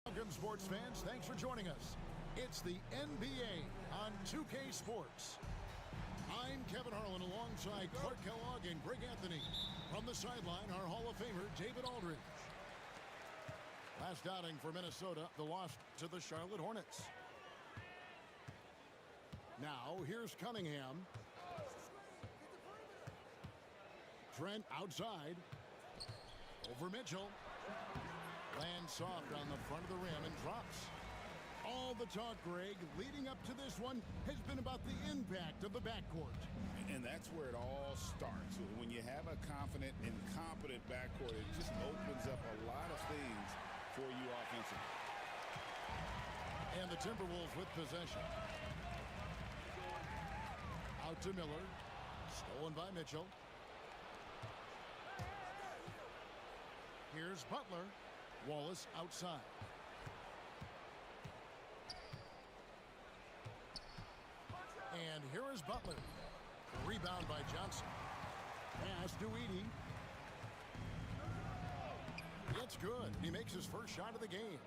Welcome, sports fans. Thanks for joining us. It's the NBA on 2K Sports. I'm Kevin Harlan alongside Clark Kellogg and Greg Anthony. From the sideline, our Hall of Famer, David Aldridge. Last outing for Minnesota, the loss to the Charlotte Hornets. Now, here's Cunningham. Trent outside. Over Mitchell. Lands soft on the front of the rim and drops. All the talk, Greg, leading up to this one has been about the impact of the backcourt. And that's where it all starts. When you have a confident and competent backcourt, it just opens up a lot of things for you offensively. And the Timberwolves with possession. Out to Miller. Stolen by Mitchell. Here's Butler. Wallace outside. And here is Butler. Rebound by Johnson. Pass to Edey. It's good. He makes his first shot of the game.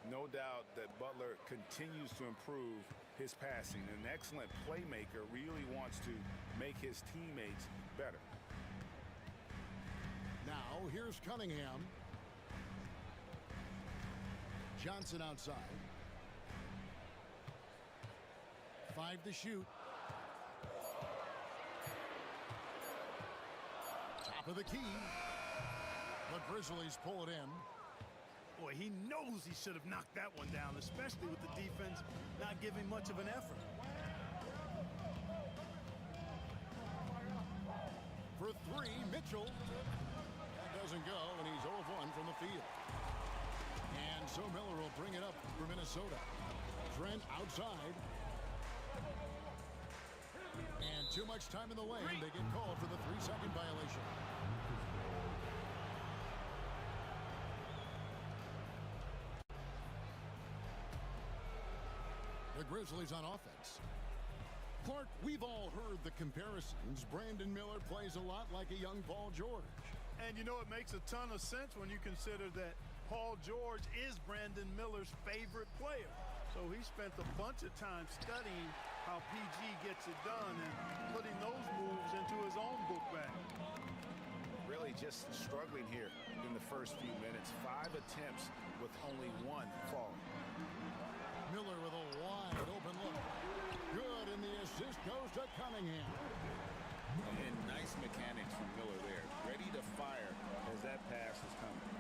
No doubt that Butler continues to improve his passing. An excellent playmaker, really wants to make his teammates better. Now here's Cunningham. Johnson outside. 5 to shoot. Top of the key. The Grizzlies pull it in. Boy, he knows he should have knocked that one down, especially with the defense not giving much of an effort. For 3, Mitchell. That doesn't go, and he's 0 of 1 from the field. And so Miller will bring it up for Minnesota. Trent outside. And too much time in the lane. They get called for the 3-second violation. The Grizzlies on offense. Clark, we've all heard the comparisons. Brandon Miller plays a lot like a young Paul George. And you know, it makes a ton of sense when you consider that Paul George is Brandon Miller's favorite player. So he spent a bunch of time studying how PG gets it done and putting those moves into his own book bag. Really just struggling here in the first few minutes. 5 attempts with only 1 fall. Miller with a wide open look. Good, and the assist goes to Cunningham. And nice mechanics from Miller there. Ready to fire as that pass is coming.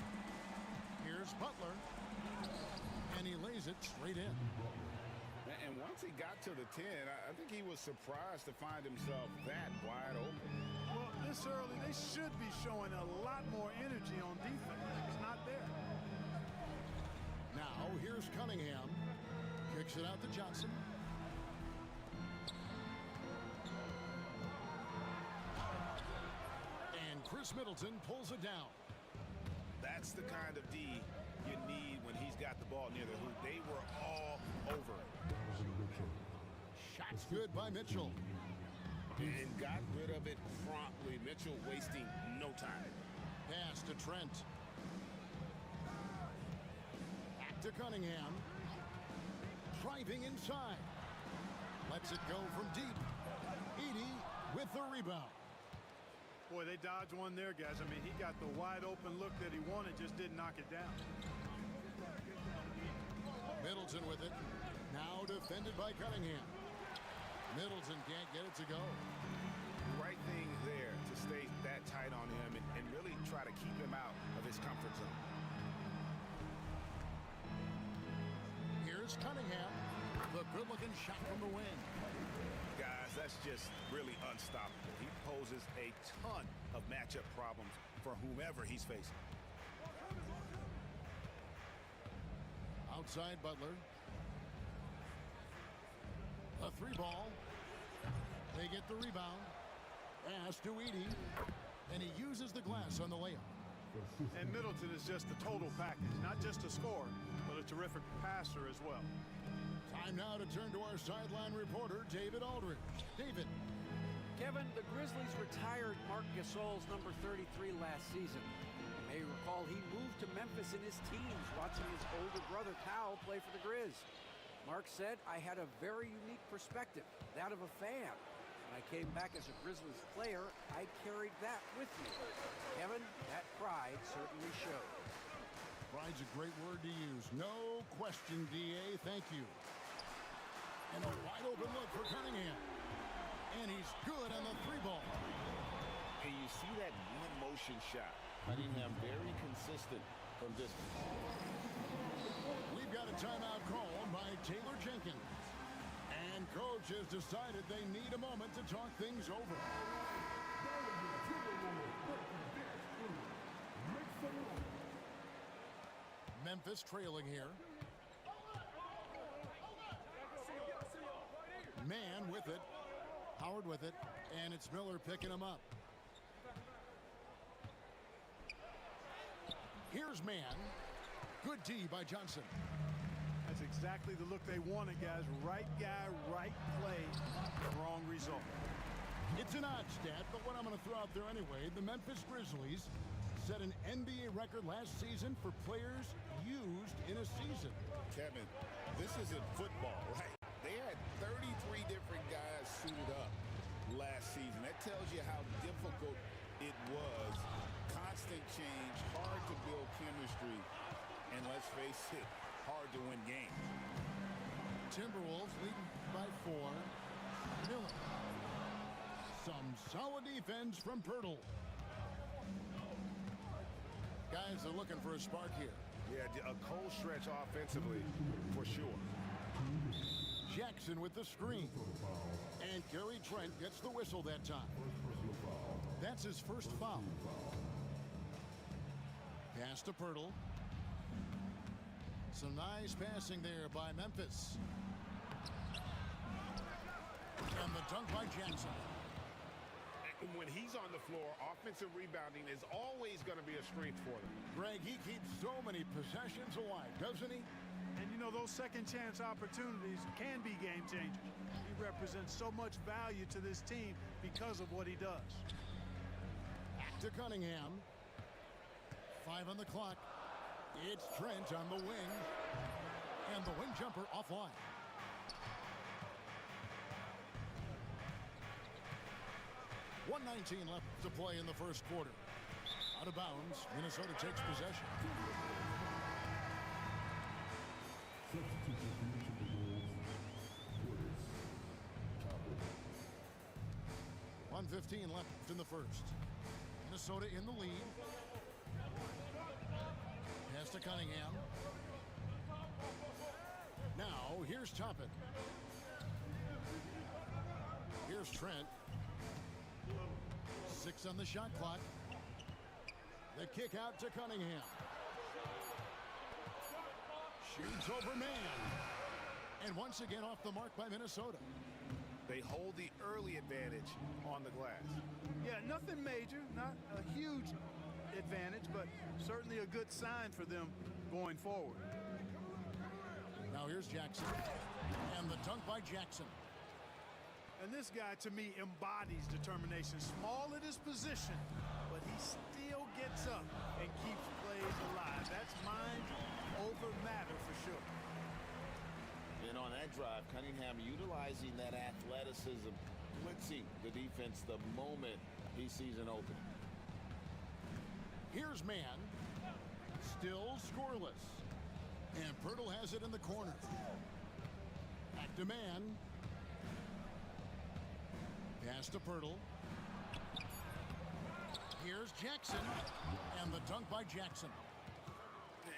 Here's Butler. And he lays it straight in. And once he got to the 10, I think he was surprised to find himself that wide open. Well, this early, they should be showing a lot more energy on defense. It's not there. Now, here's Cunningham. Kicks it out to Johnson. And Chris Middleton pulls it down. That's the kind of D you need when he's got the ball near the hoop. They were all over it. Shot's good by Mitchell. And got rid of it promptly. Mitchell wasting no time. Pass to Trent. Back to Cunningham. Driving inside. Lets it go from deep. Edey with the rebound. Boy, they dodged one there, guys. I mean, he got the wide open look that he wanted, just didn't knock it down. Middleton with it. Now defended by Cunningham. Middleton can't get it to go. Right thing there to stay that tight on him and really try to keep him out of his comfort zone. Here's Cunningham. The good-looking shot from the wing. Guys, that's just really unstoppable. He poses a ton of matchup problems for whomever he's facing. Outside Butler. A three ball. They get the rebound. Pass to Edey. And he uses the glass on the layup. And Middleton is just a total package. Not just a scorer, but a terrific passer as well. Time now to turn to our sideline reporter, David Aldridge. David. Kevin, the Grizzlies retired Marc Gasol's number 33 last season. You may recall he moved to Memphis in his teens, watching his older brother Kyle play for the Grizz. Marc said, "I had a very unique perspective, that of a fan. When I came back as a Grizzlies player, I carried that with me." Kevin, that pride certainly showed. Pride's a great word to use. No question, D.A. Thank you. And a wide open look for Cunningham. And he's good on the three ball. And you see that one motion shot. Cunningham very consistent from distance. We've got a timeout called by Taylor Jenkins. And coach has decided they need a moment to talk things over. Memphis trailing here. Man with it. Howard with it. And it's Miller picking him up. Here's Man. Good D by Johnson. That's exactly the look they wanted, guys. Right guy, right play, wrong result. It's an odd stat, but what I'm going to throw out there anyway, the Memphis Grizzlies set an NBA record last season for players used in a season. Kevin, this isn't football, right? They had 33 different guys suited up last season. That tells you how difficult it was. Constant change, hard to build chemistry, and let's face it, hard to win games. Timberwolves leading by 4. Miller. Some solid defense from Pirtle. Guys are looking for a spark here. Yeah, a cold stretch offensively for sure. Jackson with the screen. And Gary Trent gets the whistle that time. That's his first foul. Pass to Pirtle. Some nice passing there by Memphis. And the dunk by Jackson. When he's on the floor, offensive rebounding is always going to be a strength for them. Greg, he keeps so many possessions alive, doesn't he? And you know, those second chance opportunities can be game changers. He represents so much value to this team because of what he does. Back to Cunningham. 5 on the clock. It's Trent on the wing. And the wing jumper offline. .119 left to play in the first quarter. Out of bounds, Minnesota takes possession. .115 left in the first. Minnesota in the lead. Pass to Cunningham. Now, here's Toppin. Here's Trent. 6 on the shot clock. The kick out to Cunningham. Shoots over man. And once again off the mark by Minnesota. They hold the early advantage on the glass. Yeah, nothing major, not a huge advantage, but certainly a good sign for them going forward. Now here's Jackson. And the dunk by Jackson. And this guy, to me, embodies determination. Small at his position, but he still gets up and keeps plays alive. That's mind over matter for sure. And on that drive, Cunningham utilizing that athleticism, blitzing the defense the moment he sees an opening. Here's man. Still scoreless. And Pirtle has it in the corner. Back to man. Pass to Pirtle. Here's Jackson. And the dunk by Jackson.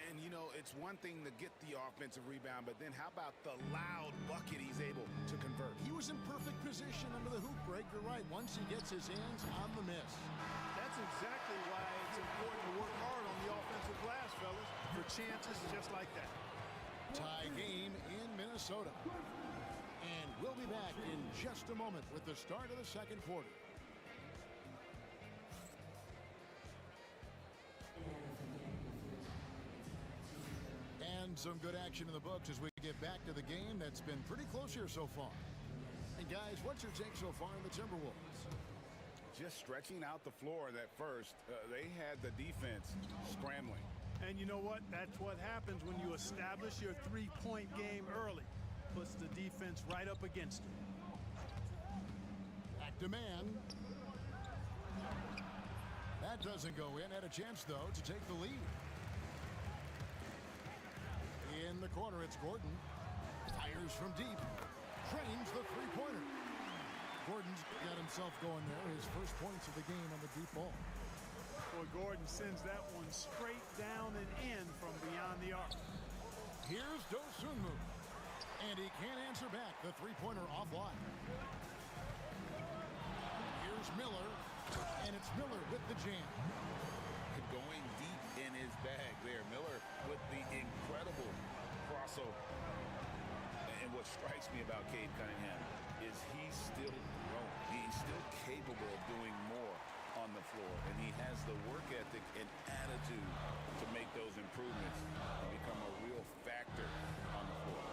And, you know, it's one thing to get the offensive rebound, but then how about the loud bucket he's able to convert? He was in perfect position under the hoop, Greg. You're right. Once he gets his hands on the miss. That's exactly why it's important to work hard on the offensive glass, fellas, for chances just like that. Tie game in Minnesota. And we'll be back in just a moment with the start of the second quarter. And some good action in the books as we get back to the game that's been pretty close here so far. And guys, what's your take so far on the Timberwolves? Just stretching out the floor in that first. They had the defense scrambling. And you know what? That's what happens when you establish your three-point game early. Puts the defense right up against it. Back to man. That doesn't go in. Had a chance, though, to take the lead. In the corner, it's Gordon. Fires from deep. Trains the three-pointer. Gordon's got himself going there. His first points of the game on the deep ball. Boy, Gordon sends that one straight down and in from beyond the arc. Here's Dosunmu. And he can't answer back. The three-pointer offline. Here's Miller. And it's Miller with the jam. Going deep in his bag there. Miller with the incredible crossover. And what strikes me about Cade Cunningham is he's still growing. He's still capable of doing more on the floor. And he has the work ethic and attitude to make those improvements and become a real factor on the floor.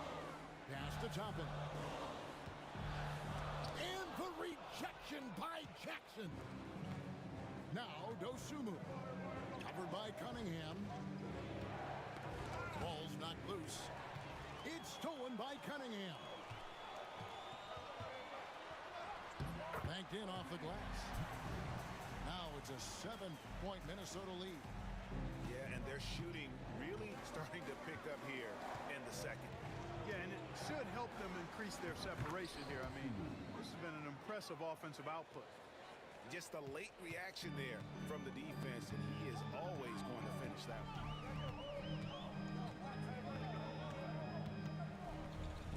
Pass to Toppin. And the rejection by Jackson. Now Dosunmu. Covered by Cunningham. Ball's knocked loose. It's stolen by Cunningham. Banked in off the glass. Now it's a 7-point Minnesota lead. Yeah, and their shooting really starting to pick up here in the second. Yeah, and it should help them increase their separation here. I mean, this has been an impressive offensive output. Just a late reaction there from the defense, and he is always going to finish that one.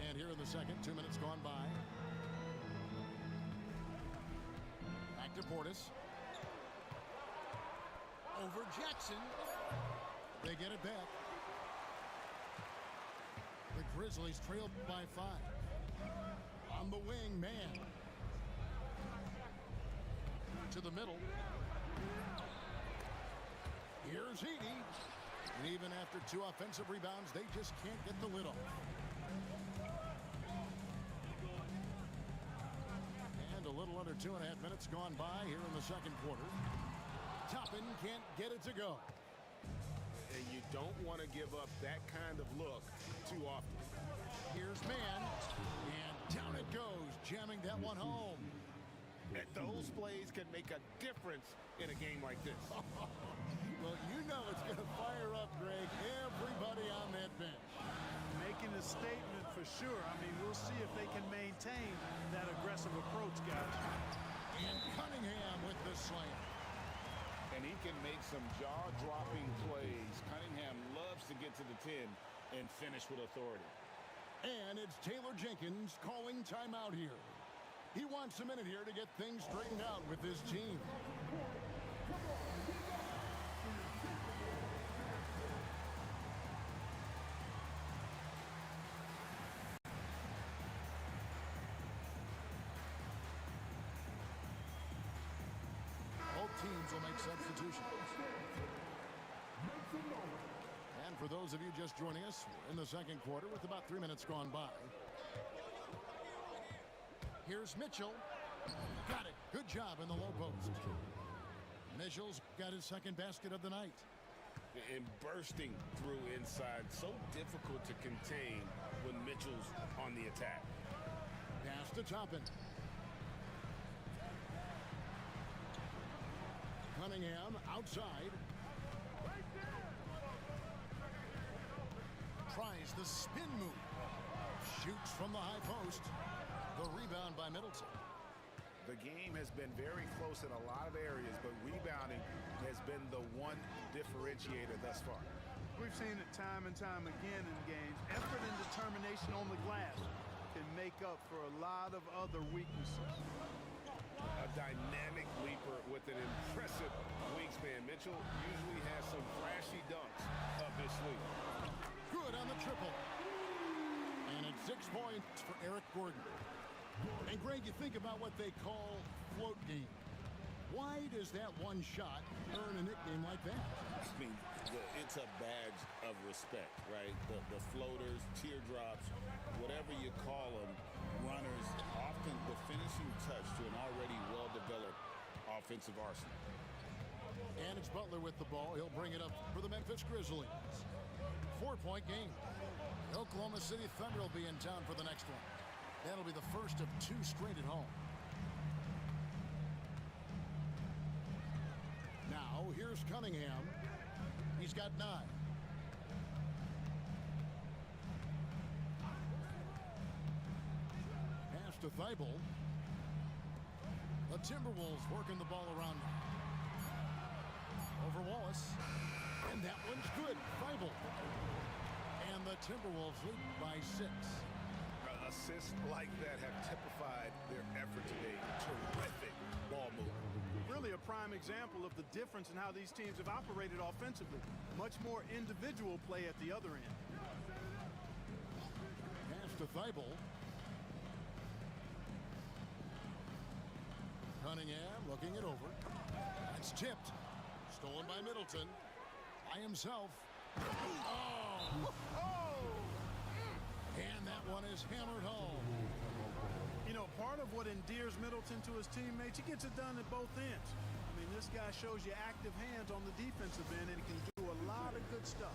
And here in the second, 2 minutes gone by. Back to Portis. Over Jackson. They get it back. The Grizzlies trailed by 5. On the wing, man. To the middle. Here's Edey. And even after 2 offensive rebounds, they just can't get the lid off. And a little under 2.5 minutes gone by here in the second quarter. Toppin can't get it to go. And you don't want to give up that kind of look too often. Here's man. And down it goes, jamming that one home. And those plays can make a difference in a game like this. Well, you know it's going to fire up, Greg. Everybody on that bench. Making a statement for sure. I mean, we'll see if they can maintain that aggressive approach, guys. And Cunningham with the slam. And he can make some jaw-dropping plays. Cunningham loves to get to the 10 and finish with authority. And it's Taylor Jenkins calling timeout here. He wants a minute here to get things straightened out with his team. make substitutions. And for those of you just joining us, we're in the second quarter with about 3 minutes gone by. Here's Mitchell. Got it. Good job in the low post. Mitchell's got his second basket of the night. And bursting through inside. So difficult to contain when Mitchell's on the attack. Pass to Toppin. Cunningham outside. Tries the spin move. Shoots from the high post. The rebound by Middleton. The game has been very close in a lot of areas, but rebounding has been the one differentiator thus far. We've seen it time and time again in games. Effort and determination on the glass can make up for a lot of other weaknesses. A dynamic leaper with an impressive wingspan. Mitchell usually has some flashy dunks up his sleeve. Good on the triple. And it's 6 points for Eric Gordon. And Greg, you think about what they call float game. Why does that one shot earn a nickname like that? I mean, it's a badge of respect, right? The floaters, teardrops, whatever you call them, runners, often the finishing touch to an already well-developed offensive arsenal. And it's Butler with the ball. He'll bring it up for the Memphis Grizzlies. 4-point game. The Oklahoma City Thunder will be in town for the next one. That'll be the first of 2 straight at home. Now, here's Cunningham. He's got 9. Pass to Thibault. The Timberwolves working the ball around now. Over Wallace. And that one's good. Thibault. And the Timberwolves lead by 6. Assists like that have typified their effort today. Terrific ball movement. Really a prime example of the difference in how these teams have operated offensively. Much more individual play at the other end. Pass to Thibault. Cunningham looking it over. It's tipped. Stolen by Middleton. By himself. Oh! And that one is hammered home. You know, part of what endears Middleton to his teammates, he gets it done at both ends. I mean, this guy shows you active hands on the defensive end, and he can do a lot of good stuff.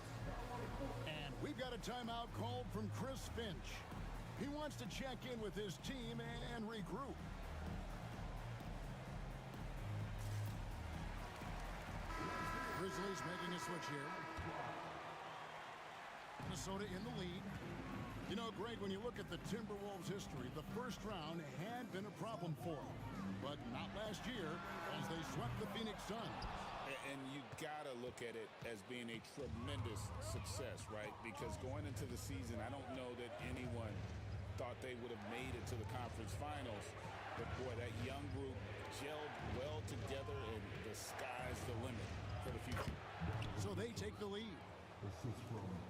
And we've got a timeout called from Chris Finch. He wants to check in with his team and regroup. Grizzlies making a switch here. Minnesota in the lead. You know, Greg, when you look at the Timberwolves' history, the first round had been a problem for them. But not last year as they swept the Phoenix Suns. And you got to look at it as being a tremendous success, right? Because going into the season, I don't know that anyone thought they would have made it to the conference finals. But, boy, that young group gelled well together, and the sky's the limit for the future. So they take the lead.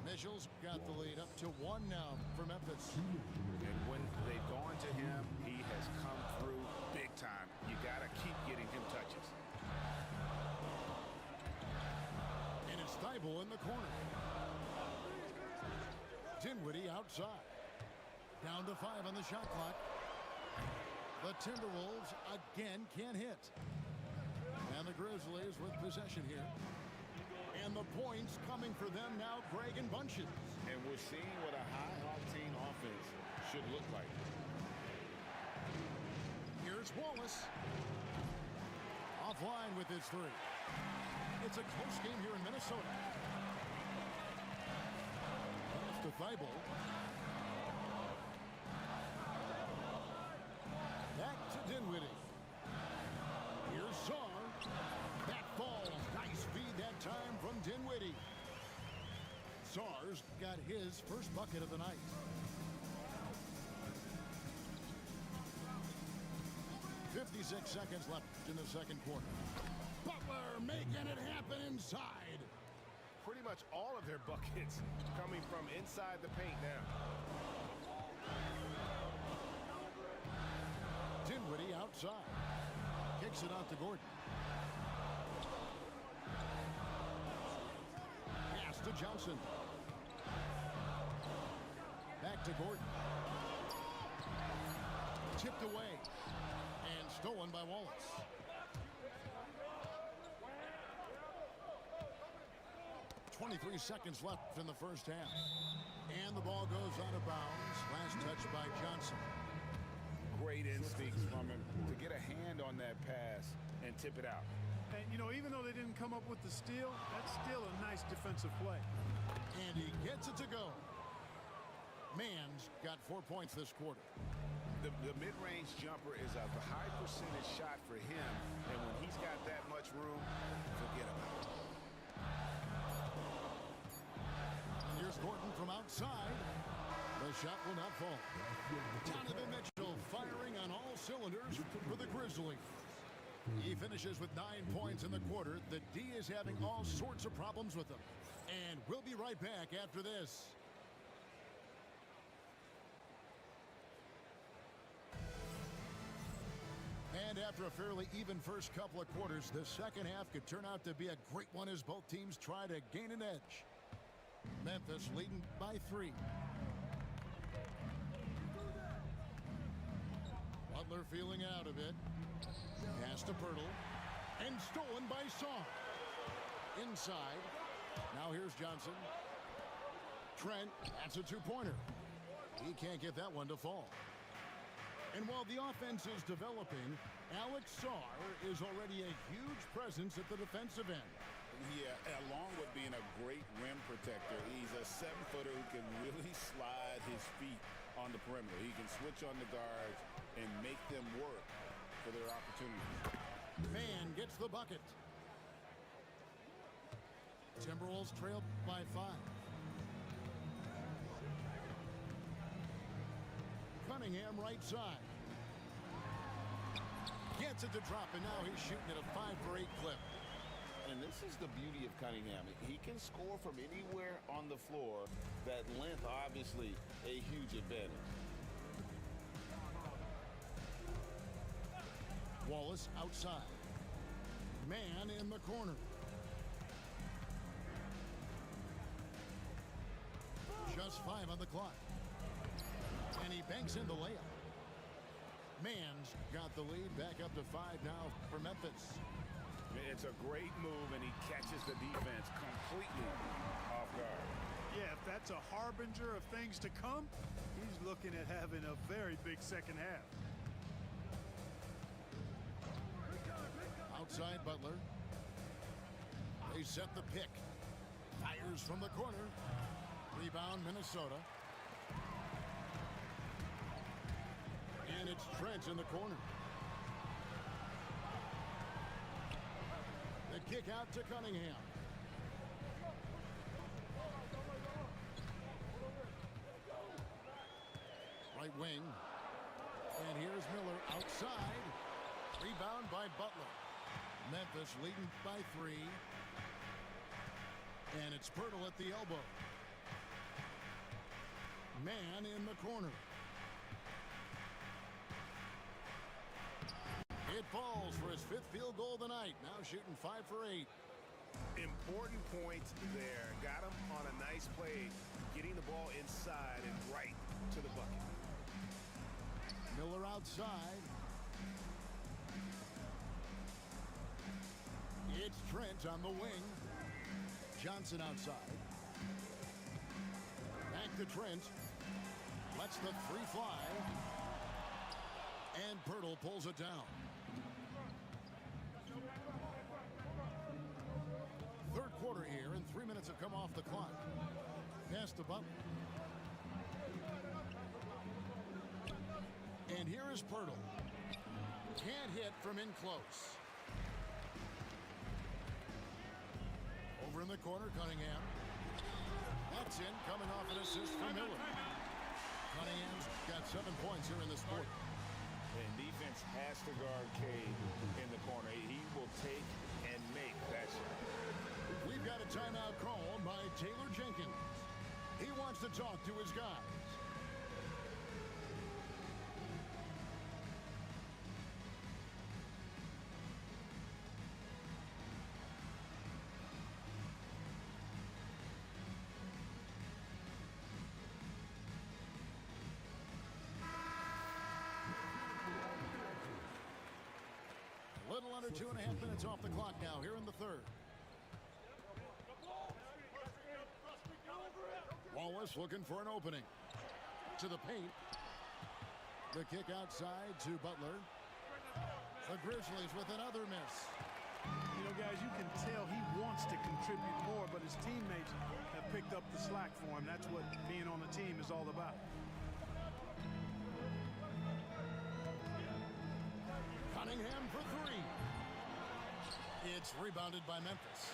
Mitchell's got the lead up to 1 now for Memphis. And when they've gone to him, he has come through big time. You got to keep getting him touches. And it's Thibault in the corner. Dinwiddie outside. Down to 5 on the shot clock. The Timberwolves again can't hit. And the Grizzlies with possession here. And the points coming for them now, Greg, in bunches. And we're seeing what a high-octane offense should look like. Here's Wallace. Offline with his 3. It's a close game here in Minnesota. Pass to Thibault. Back to Dinwiddie. Here's Saar. That falls. Nice feed that time from Dinwiddie. Saar's got his first bucket of the night. .56 seconds left in the second quarter. Butler making it happen inside. Pretty much all of their buckets coming from inside the paint now. Dinwiddie outside. Kicks it out to Gordon. Johnson. Back to Gordon. Tipped away. And stolen by Wallace. .23 seconds left in the first half. And the ball goes out of bounds. Last touch by Johnson. Great instincts from him to get a hand on that pass and tip it out. And, you know, even though they didn't come up with the steal, that's still a nice defensive play. And he gets it to go. Mann's got 4 points this quarter. The mid-range jumper is a high percentage shot for him, and when he's got that much room, forget about it. And here's Gordon from outside. The shot will not fall. Donovan Mitchell firing on all cylinders for the Grizzlies. He finishes with 9 points in the quarter. The D is having all sorts of problems with him. And we'll be right back after this. And after a fairly even first couple of quarters, the second half could turn out to be a great one as both teams try to gain an edge. Memphis leading by 3. Butler feeling out of it. Pass to Pirtle. And stolen by Song. Inside. Now here's Johnson. Trent, that's a two-pointer. He can't get that one to fall. And while the offense is developing, Alex Sarr is already a huge presence at the defensive end. Yeah, along with being a great rim protector, he's a 7-footer who can really slide his feet on the perimeter. He can switch on the guards and make them work for their opportunities. Man gets the bucket. Timberwolves trail by 5. Cunningham right side. Gets it to drop, and now he's shooting at a 5-for-8 clip. And this is the beauty of Cunningham. He can score from anywhere on the floor. That length, obviously, a huge advantage. Wallace outside. Man in the corner. Just 5 on the clock. And he banks in the layup. Mann's got the lead back up to 5 now for Memphis. It's a great move, and he catches the defense completely off guard. Yeah, if that's a harbinger of things to come, he's looking at having a very big second half. Outside Butler. They set the pick. Fires from the corner. Rebound Minnesota. And it's Trent in the corner. The kick out to Cunningham. Right wing. And here's Miller outside. Rebound by Butler. Memphis leading by 3. And it's Pirtle at the elbow. Man in the corner. It falls for his 5th field goal of the night. Now shooting 5 for 8. Important points there. Got him on a nice play, getting the ball inside and right to the bucket. Miller outside. It's Trent on the wing. Johnson outside. Back to Trent. Lets the 3 fly. And Pirtle pulls it down. Third quarter here, and 3 minutes have come off the clock. Pass to Butler. And here is Pirtle. Can't hit from in close. Over in the corner, Cunningham. That's in, coming off an assist from Miller. Cunningham's got 7 points here in this quarter. And defense has to guard Cade in the corner. He will take and make that shot. We've got a timeout called by Taylor Jenkins. He wants to talk to his guys. little under 2.5 minutes off the clock now here in the third. Wallace looking for an opening. To the paint. The kick outside to Butler. The Grizzlies with another miss. You know, guys, you can tell he wants to contribute more, but his teammates have picked up the slack for him. That's what being on the team is all about. Cunningham for three. It's rebounded by Memphis.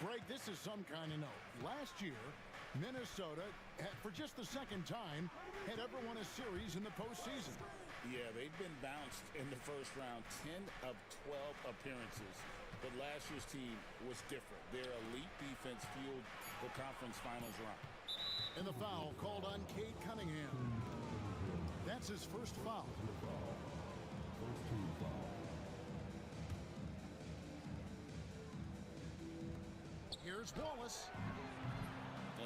Greg, this is some kind of note. Last year, Minnesota, for just the second time, had ever won a series in the postseason. Yeah, they've been bounced in the first round, 10 of 12 appearances. But last year's team was different. Their elite defense fueled the conference finals run. And the foul called on Cade Cunningham. That's his first foul. Here's Wallace.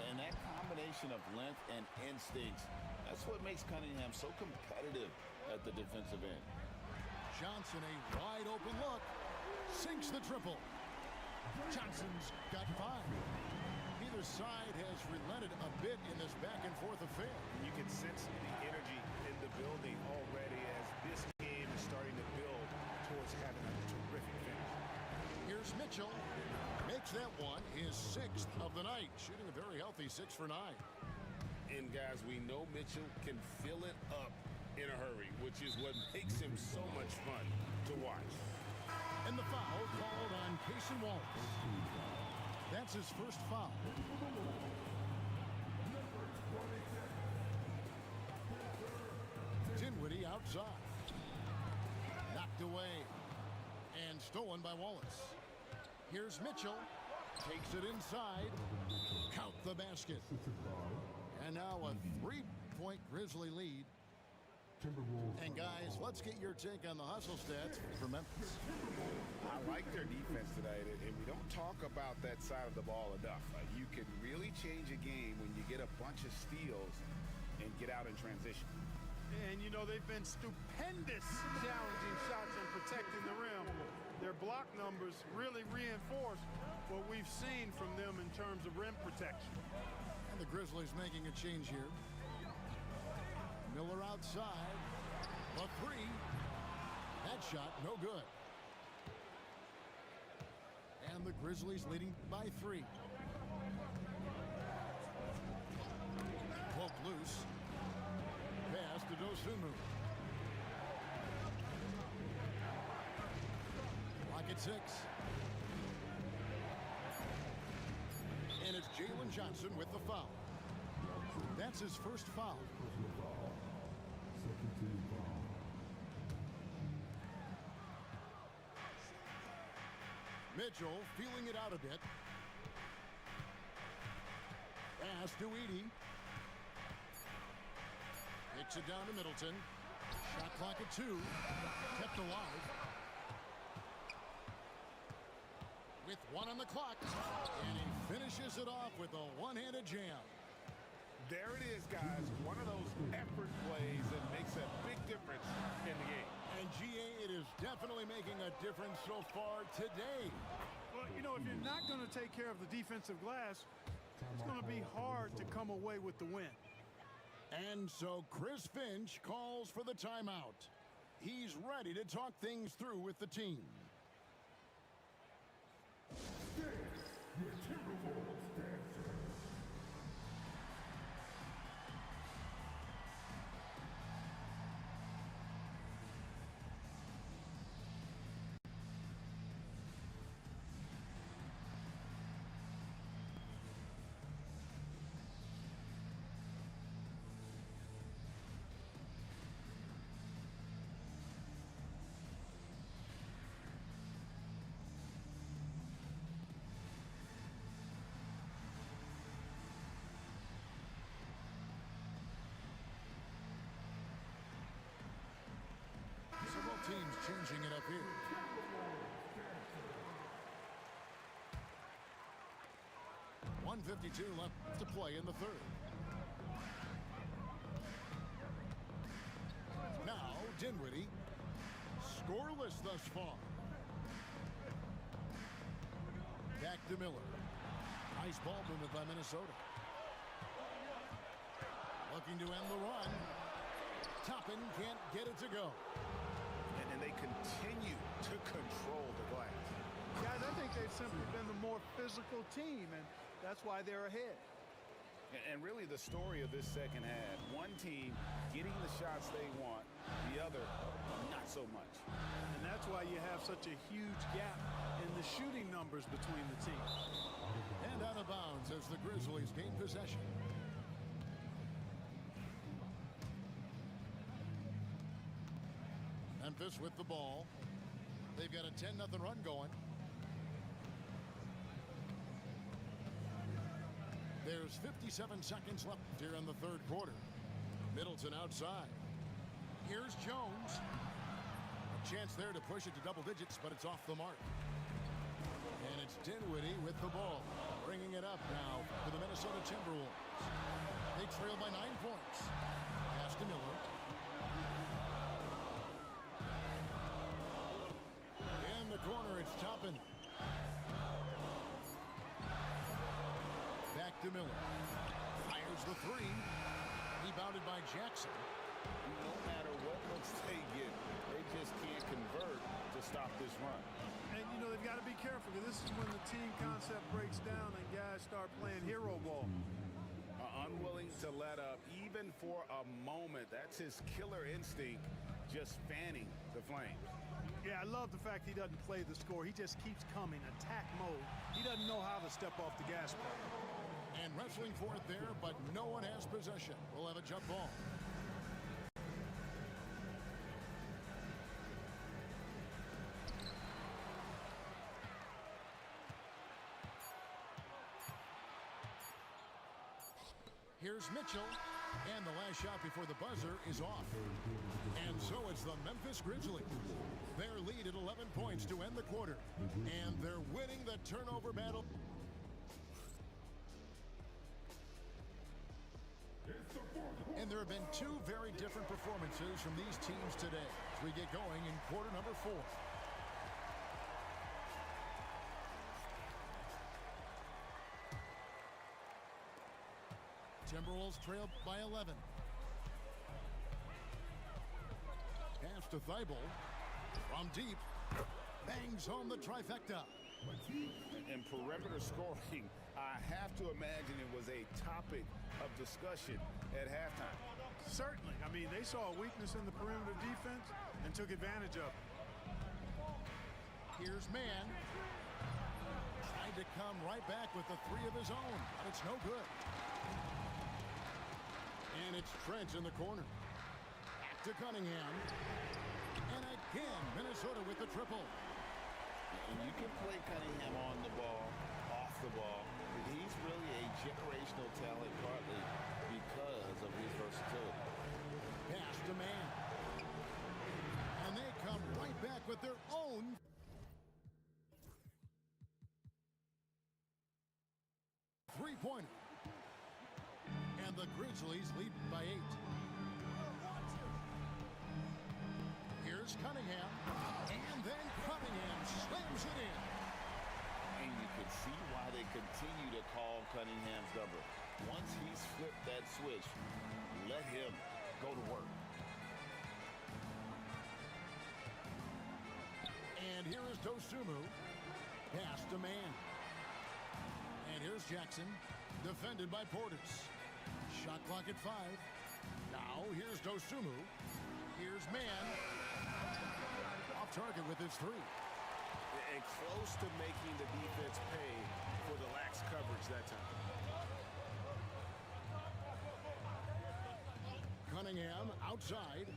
And that combination of length and instincts, that's what makes Cunningham so competitive at the defensive end. Johnson, a wide open look. Sinks the triple. Johnson's got 5. Neither side has relented a bit in this back and forth affair. You can sense the energy in the building already as this game is starting to build towards having a terrific finish. Here's Mitchell. Makes that one his 6th of the night. Shooting a very healthy 6 for 9. And guys, we know Mitchell can fill it up in a hurry, which is what makes him so much fun to watch. And the foul called on Cason Wallace. That's his first foul. Dinwiddie outside. Knocked away. And stolen by Wallace. Here's Mitchell. Takes it inside. Count the basket. And now a 3-point Grizzly lead. And guys, let's get your take on the hustle stats for Memphis. I like their defense tonight, and we don't talk about that side of the ball enough. You can really change a game when you get a bunch of steals and get out in transition. And, you know, they've been stupendous challenging shots and protecting the rim. Their block numbers really reinforce what we've seen from them in terms of rim protection. And the Grizzlies making a change here. Miller outside. A 3. That shot, no good. And the Grizzlies leading by 3. Poked loose. Pass to Dosunmu. Clock at 6. And it's Jalen Johnson with the foul. That's his first foul. Mitchell feeling it out a bit. Pass to Edey. Kicks it down to Middleton. Shot clock at 2. Kept alive. With 1 on the clock. And he finishes it off with a one-handed jam. There it is, guys. One of those effort plays that makes a big difference in the game. And GA, it is definitely making a difference so far today. Well, you know, if you're not going to take care of the defensive glass, it's going to be hard to come away with the win. And so Chris Finch calls for the timeout. He's ready to talk things through with the team. Teams changing it up here. .152 left to play in the third. Now Dinwiddie scoreless thus far. Back to Miller. Nice ball movement by Minnesota. Looking to end the run. Toppin can't get it to go. And they continue to control the glass. Guys, I think they've simply been the more physical team, and that's why they're ahead. And really the story of this second half, one team getting the shots they want, the other not so much. And that's why you have such a huge gap in the shooting numbers between the teams. And out of bounds as the Grizzlies gain possession. Memphis with the ball. They've got a 10-0 run going. There's 57 seconds left here in the third quarter. Middleton outside. Here's Jones. A chance there to push it to double digits, but it's off the mark. And it's Dinwiddie with the ball. Bringing it up now for the Minnesota Timberwolves. They trail by 9 points. Pass to Miller. In the corner, it's Toppin. Back to Miller. Fires the three. Rebounded by Jackson. No matter what looks they get, they just can't convert to stop this run. And, you know, they've got to be careful because this is when the team concept breaks down and guys start playing hero ball. Unwilling to let up even for a moment. That's his killer instinct, just fanning the flames. Yeah, I love the fact he doesn't play the score. He just keeps coming, attack mode. He doesn't know how to step off the gas pedal. And wrestling for it there, but no one has possession. We'll have a jump ball. Here's Mitchell, and the last shot before the buzzer is off. And so it's the Memphis Grizzlies. Their lead at 11 points to end the quarter, and they're winning the turnover battle. And there have been two very different performances from these teams today as we get going in quarter number 4. Timberwolves trail by 11. Pass to Thibault. From deep. Bangs home the trifecta. And perimeter scoring, I have to imagine it was a topic of discussion at halftime. Certainly. I mean, they saw a weakness in the perimeter defense and took advantage of it. Here's Mann. Tried to come right back with the three of his own, but it's no good. And it's Trent in the corner. Back to Cunningham. And again, Minnesota with the triple. And you can play Cunningham on the ball, off the ball. But he's really a generational talent partly because of his versatility. Pass to Mann. And they come right back with their own three-pointer. And the Grizzlies lead by 8. Here's Cunningham. And then Cunningham slams it in. And you can see why they continue to call Cunningham's number. Once he's flipped that switch, let him go to work. And here is Dosunmu. Pass to Mann. And here's Jackson, defended by Portis. Shot clock at 5. Now here's Dosunmu. Here's Mann. Off target with his three. And close to making the defense pay for the lax coverage that time. Cunningham outside.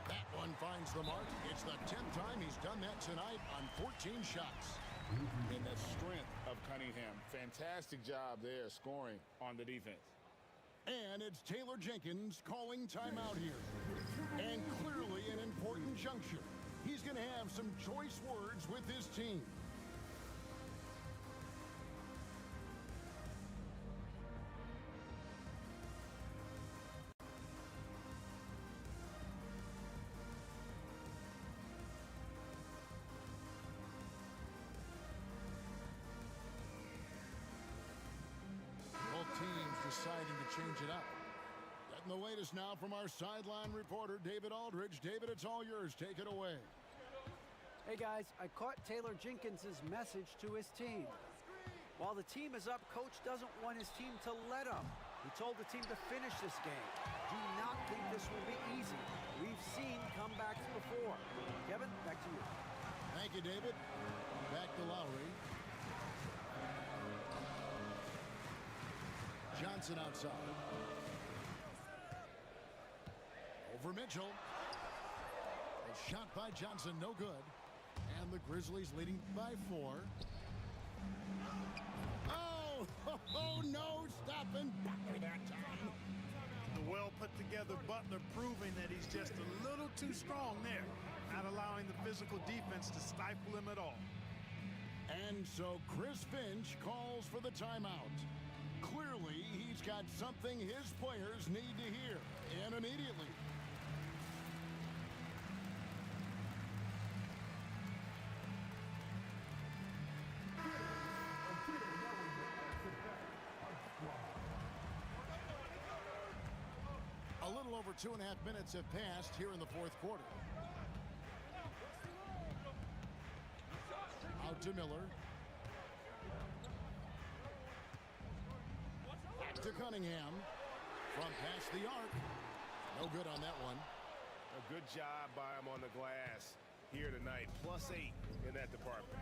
That one finds the mark. It's the 10th time he's done that tonight on 14 shots. And the strength of Cunningham. Fantastic job there scoring on the defense. And it's Taylor Jenkins calling timeout here. And clearly an important juncture. He's going to have some choice words with his team. change it up. Getting the latest now from our sideline reporter, David Aldridge. David, it's all yours. Take it away. Hey guys, I caught Taylor Jenkins' message to his team. While the team is up, coach doesn't want his team to let up. He told the team to finish this game. Do not think this will be easy. We've seen comebacks before. Kevin, back to you. Thank you, David. Back to Lowry. Johnson outside. Over Mitchell. A shot by Johnson, no good. And the Grizzlies leading by 4. Oh, no, stopping Butler that time. The well put together Butler proving that he's just a little too strong there, not allowing the physical defense to stifle him at all. And so Chris Finch calls for the timeout. Clearly, he's got something his players need to hear, and immediately. A little over 2.5 minutes have passed here in the fourth quarter. Out to Miller. Back to Cunningham. From past the arc. No good on that one. A good job by him on the glass here tonight. +8 in that department.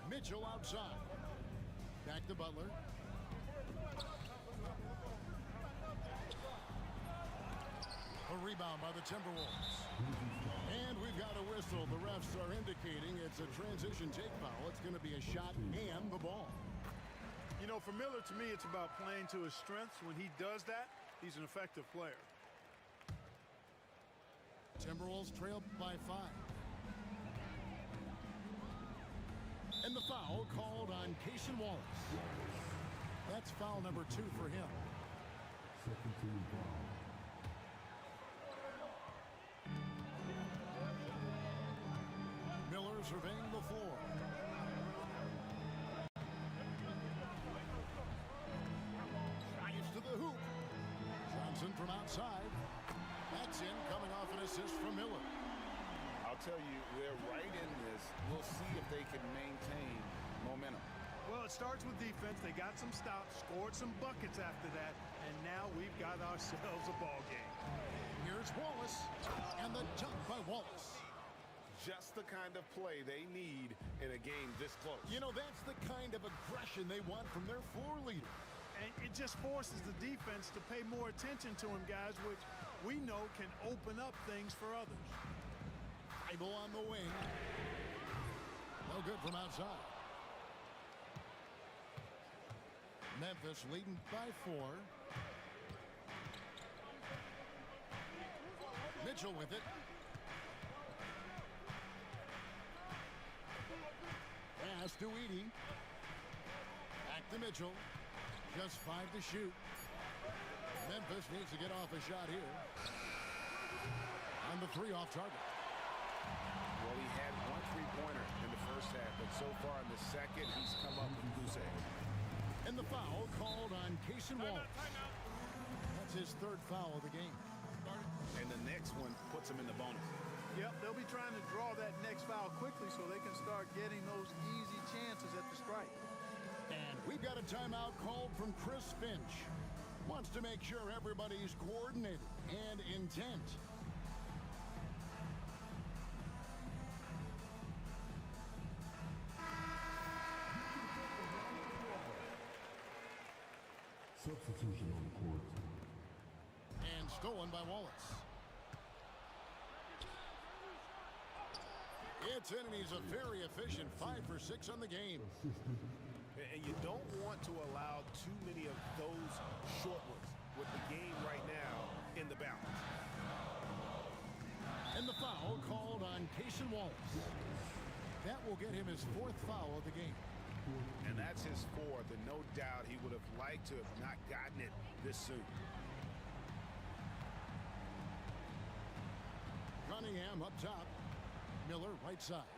Mitchell outside. Back to Butler. A rebound by the Timberwolves. And we've got a whistle. The refs are indicating it's a transition take foul. It's going to be a shot and the ball. You know, for Miller, to me, it's about playing to his strengths. When he does that, he's an effective player. Timberwolves trail by 5. And the foul called on Cason Wallace. That's foul number 2 for him. Second team foul. Miller surveying the floor. Drives to the hoop. Johnson from outside. That's in, coming off an assist from Miller. I'll tell you, they're right in this. We'll see if they can maintain momentum. Well, it starts with defense. They got some stops, scored some buckets after that, and now we've got ourselves a ball game. Here's Wallace, and the dunk by Wallace. Just the kind of play they need in a game this close. You know, that's the kind of aggression they want from their floor leader. And it just forces the defense to pay more attention to him, guys, which we know can open up things for others. Bible on the wing. No good from outside. Memphis leading by 4. Mitchell with it. Pass to Edey. Back to Mitchell. Just 5 to shoot. Memphis needs to get off a shot here. On the 3 off target. Well, he had 1 3-pointer in the first half, but so far in the second, he's come up with goose egg. And the foul called on Cason Wallace. That's his 3rd foul of the game. And the next one puts him in the bonus. Yep, they'll be trying to draw that next foul quickly so they can start getting those easy chances at the strike. And we've got a timeout called from Chris Finch. Wants to make sure everybody's coordinated and intent. Substitution on the court. And stolen by Wallace. It's in, and he's a very efficient 5 for 6 on the game. And you don't want to allow too many of those short ones with the game right now in the balance. And the foul called on Cason Wallace. That will get him his 4th foul of the game. And that's his 4th, and no doubt he would have liked to have not gotten it this soon. Cunningham up top. Miller right side.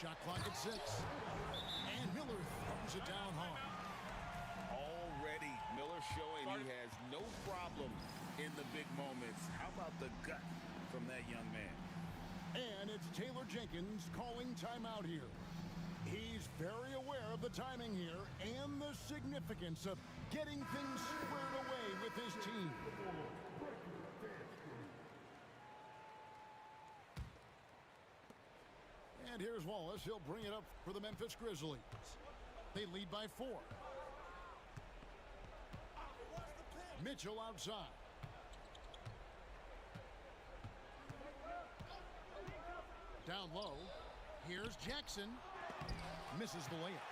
Shot clock at 6. And Miller Brings it down home. Already, Miller showing he has no problem in the big moments. How about the gut from that young man? And it's Taylor Jenkins calling timeout here. He's very aware of the timing here and the significance of getting things squared away with his team. And here's Wallace. He'll bring it up for the Memphis Grizzlies. They lead by 4. Mitchell outside. Down low. Here's Jackson. Misses the layup.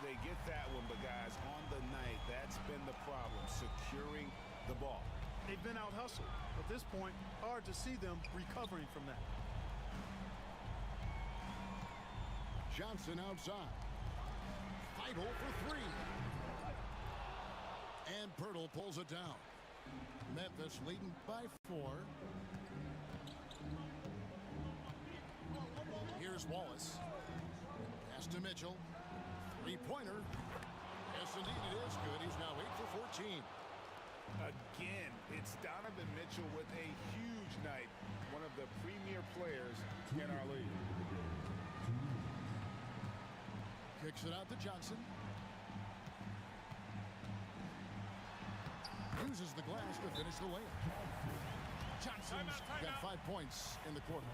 They get that one, but guys, on the night, that's been the problem, securing the ball. They've been out hustled. At this point, hard to see them recovering from that. Johnson outside. Feigl for 3. And Pirtle pulls it down. Memphis leading by 4. Here's Wallace. Pass to Mitchell. 3-pointer. Yes, indeed it is good. He's now 8 for 14. Again, it's Donovan Mitchell with a huge night. One of the premier players in our league. Kicks it out to Johnson. Uses the glass to finish the layup. Johnson's got 5 points in the quarter.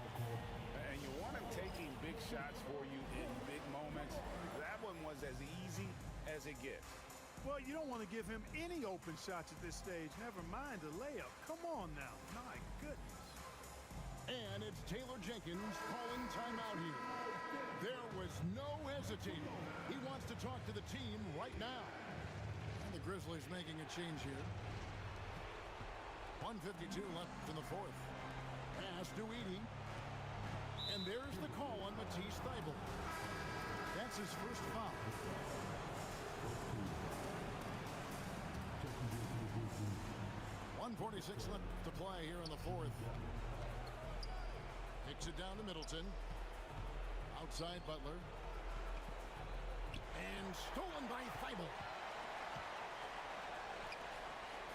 And you want him taking big shots for you in big moments. That one was as easy as it gets. Well, you don't want to give him any open shots at this stage. Never mind the layup. Come on now. My goodness. And it's Taylor Jenkins calling timeout here. There was no hesitating. He wants to talk to the team right now. And the Grizzlies making a change here. 1:52 left in the 4th. Pass to Edey. And there's the call on Matisse Thybulle. That's his first foul. .146 left to play here in the 4th. Kicks it down to Middleton. Outside Butler. And stolen by Thybulle.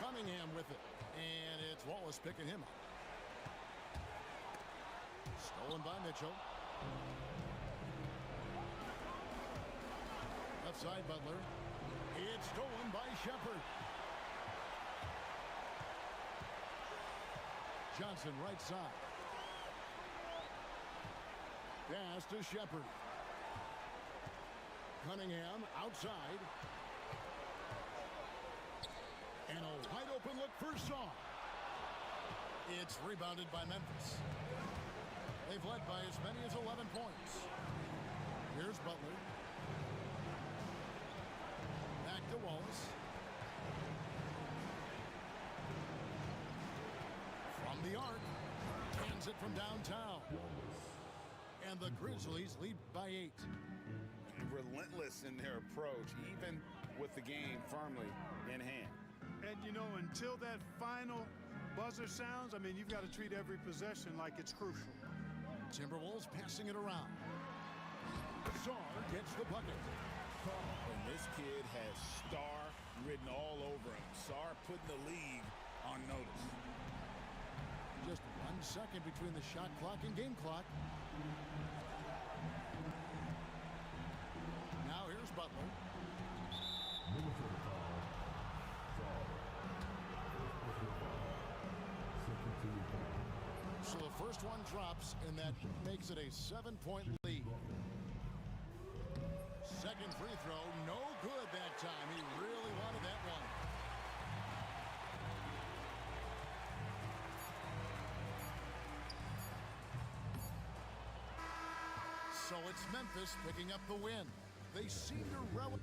Cunningham with it. And it's Wallace picking him up. Stolen by Mitchell. Left side Butler. It's stolen by Shepard. Johnson right side. Pass to Shepard. Cunningham outside. And a wide open look for Saw. It's rebounded by Memphis. They've led by as many as 11 points. Here's Butler. Back to Wallace. From the arc. Hands it from downtown. And the Grizzlies lead by 8. Relentless in their approach, even with the game firmly in hand. And, you know, until that final buzzer sounds, I mean, you've got to treat every possession like it's crucial. Timberwolves passing it around. Sarr gets the bucket. And this kid has star written all over him. Sarr putting the league on notice. Just 1 second between the shot clock and game clock. Now here's Butler. So the first one drops, and that makes it a 7-point lead. Second free throw, no good that time. He really wanted that one. So it's Memphis picking up the win. They seem to relish